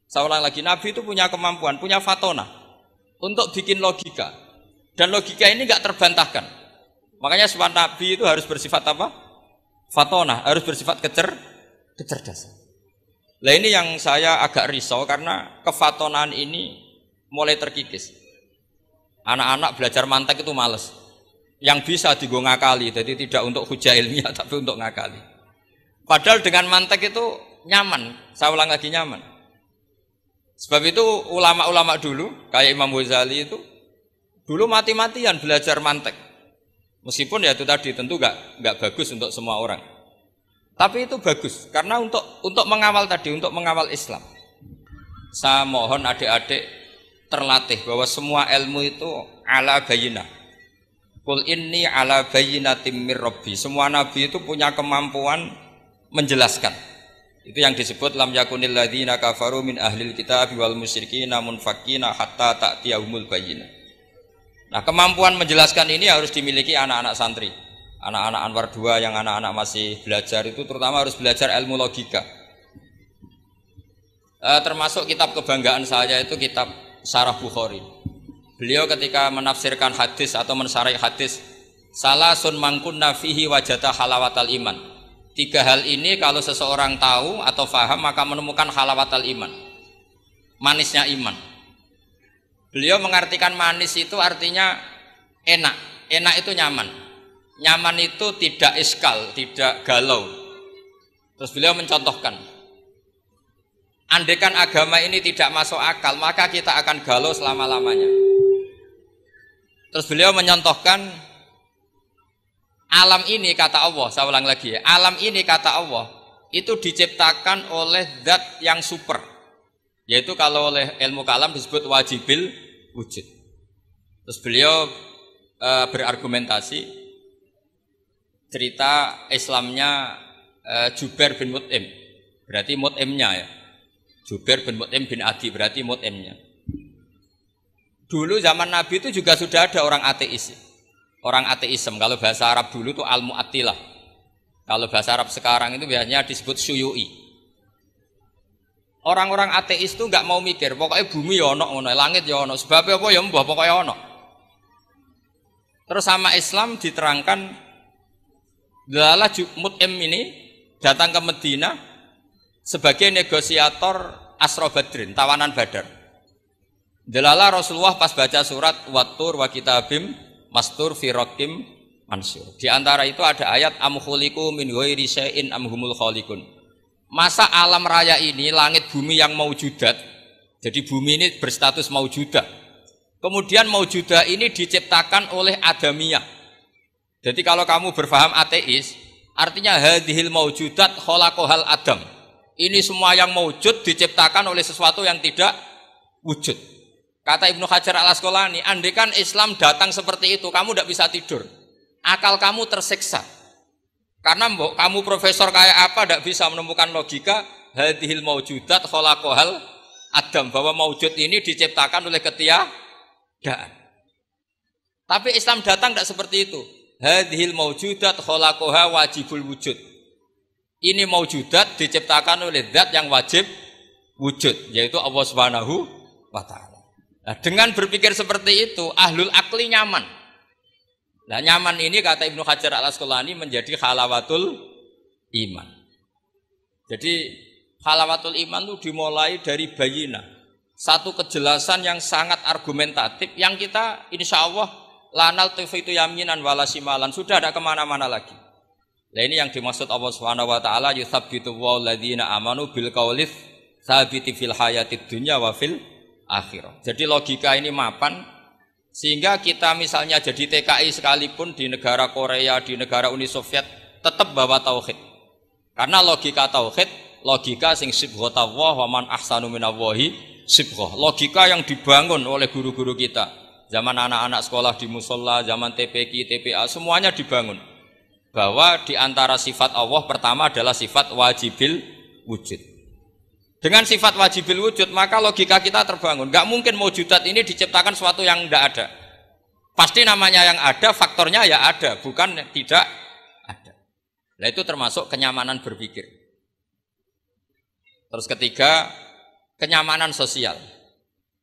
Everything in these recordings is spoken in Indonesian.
Saya ulang lagi, Nabi itu punya kemampuan, punya fatona untuk bikin logika. Dan logika ini nggak terbantahkan. Makanya sifat Nabi itu harus bersifat apa? Fatona, harus bersifat kecerdasan. Nah ini yang saya agak risau karena kefatonaan ini mulai terkikis. Anak-anak belajar mantek itu males. Yang bisa digo ngakali, jadi tidak untuk hujah ilmiah tapi untuk ngakali. Padahal dengan mantek itu nyaman, saya ulang lagi nyaman. Sebab itu ulama-ulama dulu, kayak Imam Ghazali itu, dulu mati-matian belajar mantek. Meskipun ya itu tadi tentu nggak bagus untuk semua orang. Tapi itu bagus, karena untuk mengawal tadi, untuk mengawal Islam. Saya mohon adik-adik terlatih bahwa semua ilmu itu ala bayyinah. Qul inni ala bayyinatin mir rabbi. Semua nabi itu punya kemampuan menjelaskan. Itu yang disebut lam yakunil ladzina kafaru min ahlil kitab wal musyrikin munfakkina hatta ta'tiyahumul bayyinah. Nah, kemampuan menjelaskan ini harus dimiliki anak-anak santri. Anak-anak Anwar 2 yang anak-anak masih belajar itu terutama harus belajar ilmu logika. Termasuk kitab kebanggaan saya itu kitab Syarah Bukhari. Beliau ketika menafsirkan hadis atau mensyarah hadis, salasun mangkunna fihi wajata halawatal iman. 3 hal ini kalau seseorang tahu atau faham maka menemukan halawatal iman, manisnya iman. Beliau mengartikan manis itu artinya enak, enak itu nyaman, nyaman itu tidak iskal, tidak galau. Terus beliau mencontohkan, andaikan agama ini tidak masuk akal maka kita akan galau selama-lamanya. Terus beliau menyontohkan, alam ini kata Allah, saya ulang lagi ya, alam ini kata Allah itu diciptakan oleh zat yang super, yaitu kalau oleh ilmu kalam disebut wajibil wujud. Terus beliau berargumentasi cerita Islamnya Jubair bin Mut'im, berarti Mut'imnya ya, Jubair bin Mut'im bin Adi berarti Mut'imnya. Dulu zaman Nabi itu juga sudah ada orang ateis. Orang ateisme, kalau bahasa Arab dulu itu al-mu'attilah. Kalau bahasa Arab sekarang itu biasanya disebut syuyu'i. Orang-orang ateis itu nggak mau mikir, pokoknya bumi ya ono, langit ya ono, sebabnya apa ya mbah pokoknya ono. Terus sama Islam diterangkan, Dalalah Mut'im ini datang ke Madinah sebagai negosiator Asra Badrin, tawanan Badar. Dalalah Rasulullah pas baca surat Wattur wa kitabim mastur fi raqim mansur. Di antara itu ada ayat am khuliqu min ghairi syai'in am humul khaliqun. Masa alam raya ini langit bumi yang maujudat. Jadi bumi ini berstatus maujudah. Kemudian maujudah ini diciptakan oleh adamiyah. Jadi kalau kamu berfaham ateis, artinya hadhil maujudat khalaqahal adam. Ini semua yang maujud diciptakan oleh sesuatu yang tidak wujud. Kata Ibnu Hajar al-Asqalani, andaikan Islam datang seperti itu, kamu tidak bisa tidur. Akal kamu tersiksa. Karena kamu profesor kayak apa tidak bisa menemukan logika hadhil maujudat khalaqahal adam, bahwa maujud ini diciptakan oleh ketiadaan. Tapi Islam datang tidak seperti itu. Hadhil maujudat khalaqaha wajibul wujud. Ini maujudat diciptakan oleh zat yang wajib wujud, yaitu Allah Subhanahu wa ta'ala. Nah, dengan berpikir seperti itu, ahlul akli nyaman. Nah, nyaman ini kata Ibnu Hajar al-Asqalani menjadi halawatul iman. Jadi halawatul iman itu dimulai dari bayinah. Satu kejelasan yang sangat argumentatif yang kita insya Allah lanal tifitu yaminan walasimalan sudah ada kemana-mana lagi. Nah ini yang dimaksud Allah Subhanahu wa ta'ala yuthabbitu walladzina amanu bil qaulits tsabiti fil hayatid dunya wa fil akhirah. Jadi logika ini mapan sehingga kita misalnya jadi TKI sekalipun di negara Korea, di negara Uni Soviet tetap bawa tauhid. Karena logika tauhid, logika sing sibghatullah wa man ahsanu minallahi sibghah. Logika yang dibangun oleh guru-guru kita. Zaman anak-anak sekolah di musola, zaman TPQ, TPA semuanya dibangun. Bahwa di antara sifat Allah pertama adalah sifat wajibil wujud. Dengan sifat wajibil wujud, maka logika kita terbangun. Gak mungkin maujudat ini diciptakan sesuatu yang tidak ada. Pasti namanya yang ada, faktornya ya ada, bukan tidak ada. Nah itu termasuk kenyamanan berpikir. Terus ketiga, kenyamanan sosial.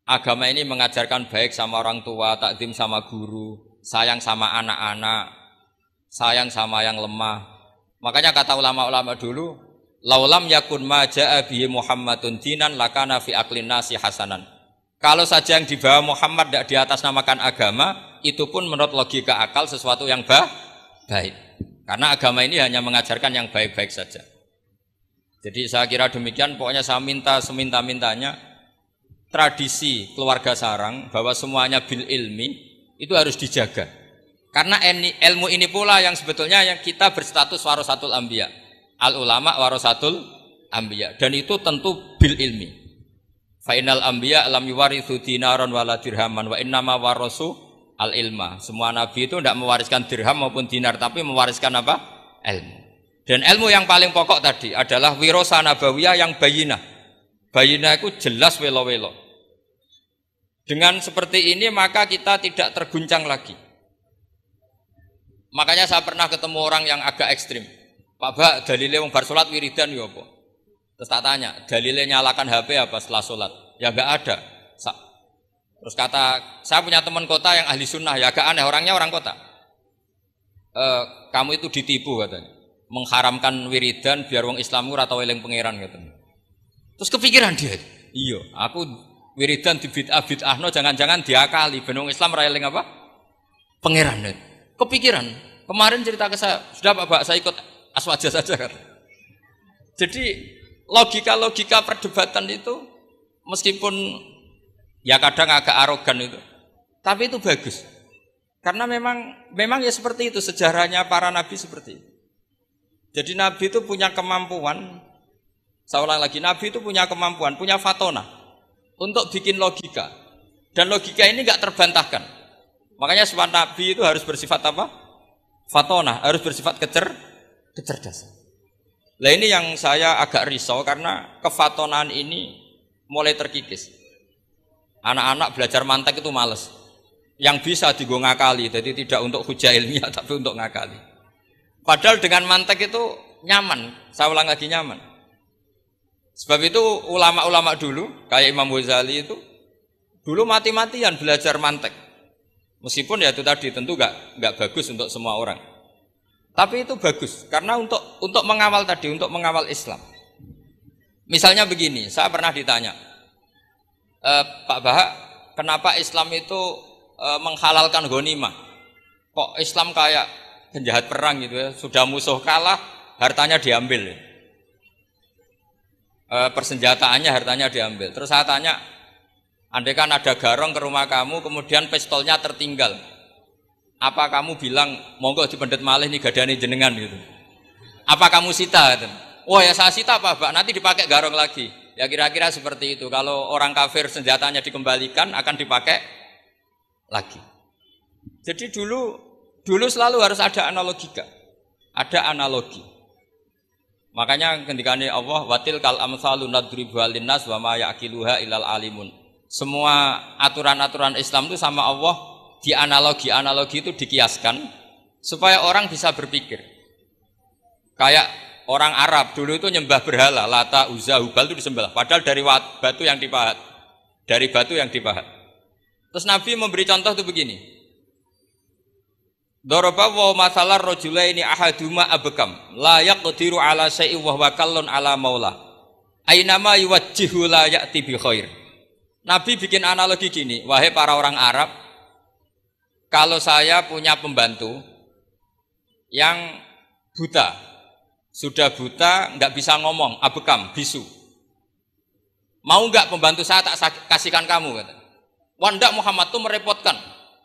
Agama ini mengajarkan baik sama orang tua, takdim sama guru, sayang sama anak-anak, sayang sama yang lemah. Makanya kata ulama-ulama dulu, laulam yakun ma ja'a bihi Muhammadun dinan lakana fi aqlin nasi hasanan. Kalau saja yang dibawa Muhammad tidak di atas namakan agama, itu pun menurut logika akal sesuatu yang baik. Karena agama ini hanya mengajarkan yang baik-baik saja. Jadi saya kira demikian, pokoknya saya minta seminta-mintanya tradisi keluarga sarang bahwa semuanya bil ilmi itu harus dijaga. Karena ilmu ini pula yang sebetulnya yang kita berstatus warasatul anbiya. Al ulama warasatul anbiya, dan itu tentu bil ilmi. Fa innal anbiya lam yuwarithu dinaron wala dirhaman wa innama warasu al ilma. Semua nabi itu tidak mewariskan dirham maupun dinar, tapi mewariskan apa? Ilmu. Dan ilmu yang paling pokok tadi adalah wirasa nabawiyah yang bayinah. Bayinah itu jelas welo-welo. Dengan seperti ini maka kita tidak terguncang lagi. Makanya saya pernah ketemu orang yang agak ekstrim. Pak Bak, dalilnya wong bar salat wiridan ya apa? Terus tak tanya, dalilnya nyalakan HP apa setelah salat? Ya enggak ada. Terus kata, saya punya teman kota yang ahli sunnah, ya agak aneh, orangnya orang kota. Kamu itu ditipu katanya. Mengharamkan wiridan biar wong Islam ora tau eling pangeran katanya. Terus kepikiran dia, iya, aku wiridan di bid'ah-bid'ahno jangan-jangan diakali ben wong Islam ora eling apa? Pangeran. Kepikiran. Kemarin cerita ke saya, sudah Pak Bak, saya ikut aswaja saja kata. Jadi logika-logika perdebatan itu meskipun ya kadang agak arogan itu, tapi itu bagus. Karena memang ya seperti itu sejarahnya para nabi seperti itu. Jadi nabi itu punya kemampuan, saya ulang lagi, nabi itu punya kemampuan, punya fatona untuk bikin logika. Dan logika ini enggak terbantahkan. Makanya sifat nabi itu harus bersifat apa? Fatona, harus bersifat kecerdasan. Nah ini yang saya agak risau karena kefatonaan ini mulai terkikis. Anak-anak belajar mantek itu males. Yang bisa digo ngakali, jadi tidak untuk hujah ilmiah tapi untuk ngakali. Padahal dengan mantek itu nyaman, saya ulang lagi nyaman. Sebab itu ulama-ulama dulu, kayak Imam Ghazali itu, dulu mati-matian belajar mantek. Meskipun ya itu tadi tentu enggak bagus untuk semua orang. Tapi itu bagus karena untuk mengawal tadi, untuk mengawal Islam. Misalnya begini, saya pernah ditanya, Pak Bahak, kenapa Islam itu menghalalkan ghanimah? Kok Islam kayak penjahat perang gitu ya, sudah musuh kalah, hartanya diambil. Persenjataannya hartanya diambil. Terus saya tanya, andai kan ada garong ke rumah kamu, kemudian pistolnya tertinggal, apa kamu bilang monggo dipendet malih nih gadane jenengan gitu? Apa kamu sita? Gitu? Oh ya saya sita Pak, nanti dipakai garong lagi. Ya kira-kira seperti itu. Kalau orang kafir senjatanya dikembalikan akan dipakai lagi. Jadi dulu selalu harus ada analogika. Ada analogi. Makanya ketika Allah watil kal amsalu nadribuha linnas wa ma yaqiluha illal alimun. Semua aturan-aturan Islam itu sama Allah dianalogi itu dikiaskan supaya orang bisa berpikir. Kayak orang Arab dulu itu nyembah berhala, Lata, Uzza, Hubal itu disembah. Padahal dari batu yang dipahat. Dari batu yang dipahat. Terus Nabi memberi contoh itu begini. Daraba wa masalar rajulaini ahaduma abkam la yaqdiru ala syai'in wa huwa kallun ala maula. Ainama yuwajjihu la ya'ti bi khair. Nabi bikin analogi gini, wahai para orang Arab, kalau saya punya pembantu yang buta, sudah buta, enggak bisa ngomong, abkam, bisu. Mau enggak pembantu saya tak kasihkan kamu kata. Wah enggak, Muhammad itu merepotkan.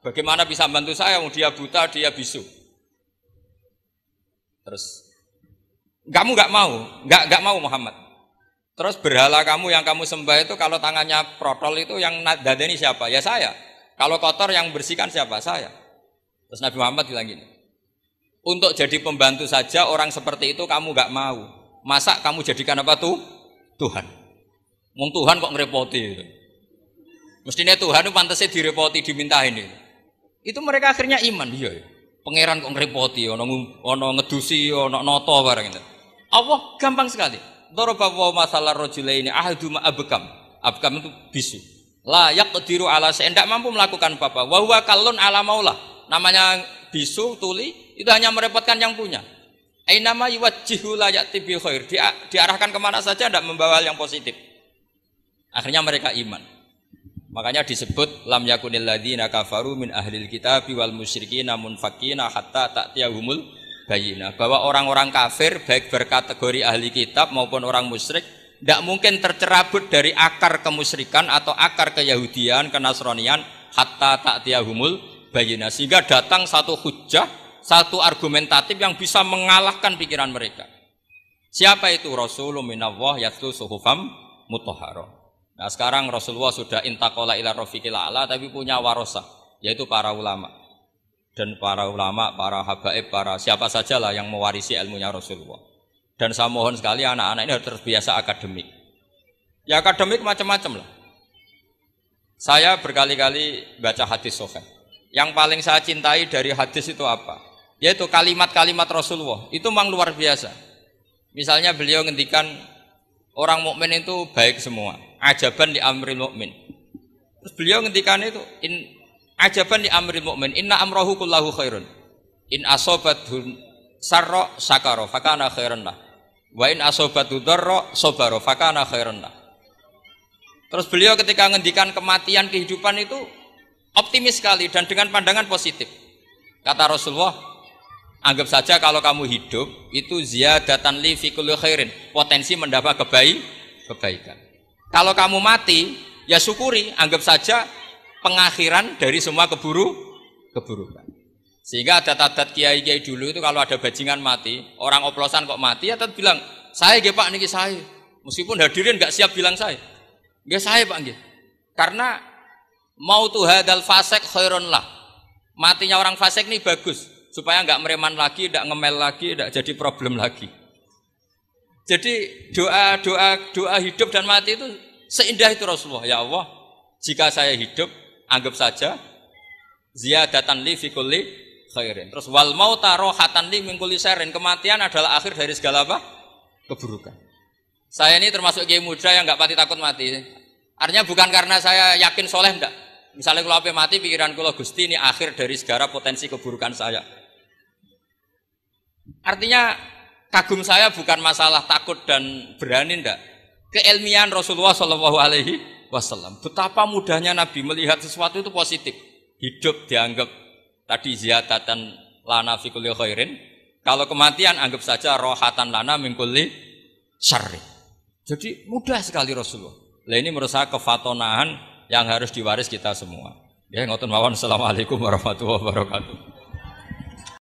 Bagaimana bisa bantu saya? Dia buta, dia bisu. Terus, kamu enggak mau Muhammad. Terus berhala kamu yang kamu sembah itu kalau tangannya protol itu yang dadani siapa? Ya saya. Kalau kotor yang bersihkan siapa? Saya. Terus Nabi Muhammad bilang gini, untuk jadi pembantu saja orang seperti itu kamu enggak mau. Masa kamu jadikan apa tuh? Tuhan. Wong Tuhan kok ngerepoti itu. Mestinya Tuhan itu pantasnya direpoti, dimintain itu. Itu mereka akhirnya iman, iya. Pangeran kok ngerepoti, ono ngedusi, ono noto barang itu. Allah gampang sekali. Daraba wa masalar rajulaini ahaduma abkam Abkam itu bisu. La yaqdiru ala syai'in, tidak mampu melakukan apa-apa. Wa huwa kallun ala maulah. Namanya bisu, tuli, itu hanya merepotkan yang punya. Ainama yuwajjihu la ya'ti bi khair. Diarahkan kemana saja tidak membawa yang positif. Akhirnya mereka iman. Makanya disebut lam yakunil ladzina kafaru min ahlil kitabi wal musyrikina munfakina hatta ta'tiyahumul bayyinah. Bahwa orang-orang kafir baik berkategori ahli kitab maupun orang musyrik tidak mungkin tercerabut dari akar kemusyrikan atau akar keyahudian, kenasranian hatta ta'tiyahumul bayyinah, sehingga datang satu hujjah, satu argumentatif yang bisa mengalahkan pikiran mereka. Siapa itu? Rasulun minallah yatlu suhufam mutahharah. Nah sekarang Rasulullah sudah intaqala ila rafiqil a'la, tapi punya warasah, yaitu para ulama. Dan para ulama, para habaib, para siapa sajalah yang mewarisi ilmunya Rasulullah. Dan saya mohon sekali anak-anak ini harus terbiasa akademik. Ya akademik macam-macam lah. Saya berkali-kali baca hadis sahih. Yang paling saya cintai dari hadis itu apa? Yaitu kalimat-kalimat Rasulullah. Itu memang luar biasa. Misalnya beliau ngendikan orang mukmin itu baik semua. Ajaban li amril mukmin. Terus beliau ngendikan itu ajaban li amril mukmin, inna amrahu kullahu khairun. In asobathu sarra sakara fakana khairan lah. Wa in asobathu darra sabara fakana khairan lah. Terus beliau ketika ngendikan kematian kehidupan itu optimis sekali dan dengan pandangan positif. Kata Rasulullah, anggap saja kalau kamu hidup itu ziyadatan li fi kulli khairin, potensi mendapat kebaikan. Kalau kamu mati, ya syukuri, anggap saja pengakhiran dari semua keburukan. Sehingga adat-adat kiai-kiai dulu itu kalau ada bajingan mati, orang oplosan kok mati, ya tetap bilang, saya nggih Pak niki saya. Meskipun hadirin enggak siap bilang saya. Nggih saya Pak nggih. Karena mautu hadzal fasik khairun lah. Matinya orang fasik ini bagus, supaya enggak mereman lagi, enggak ngemel lagi, enggak jadi problem lagi. Jadi doa hidup dan mati itu seindah itu Rasulullah. Ya Allah, jika saya hidup, anggap saja ziyadatan li fi kulli khairin. Terus wal mauta rohatan li min kulli syarrin. Kematian adalah akhir dari segala apa? Keburukan. Saya ini termasuk kiai muda yang enggak pati takut mati. Artinya bukan karena saya yakin soleh enggak. Misalnya kalau apa mati pikiran kula Gusti ini akhir dari segala potensi keburukan saya. Artinya kagum saya bukan masalah takut dan berani enggak. Keilmian Rasulullah Shallallahu Alaihi Wasallam. Betapa mudahnya Nabi melihat sesuatu itu positif. Hidup dianggap tadi ziyadatan lana fi kulli khairin. Kalau kematian anggap saja rohatan lana min kulli syarri. Jadi mudah sekali Rasulullah. Nah ini menurut saya kefatonahan yang harus diwaris kita semua. Ya ngoten mawon. Assalamualaikum warahmatullahi wabarakatuh.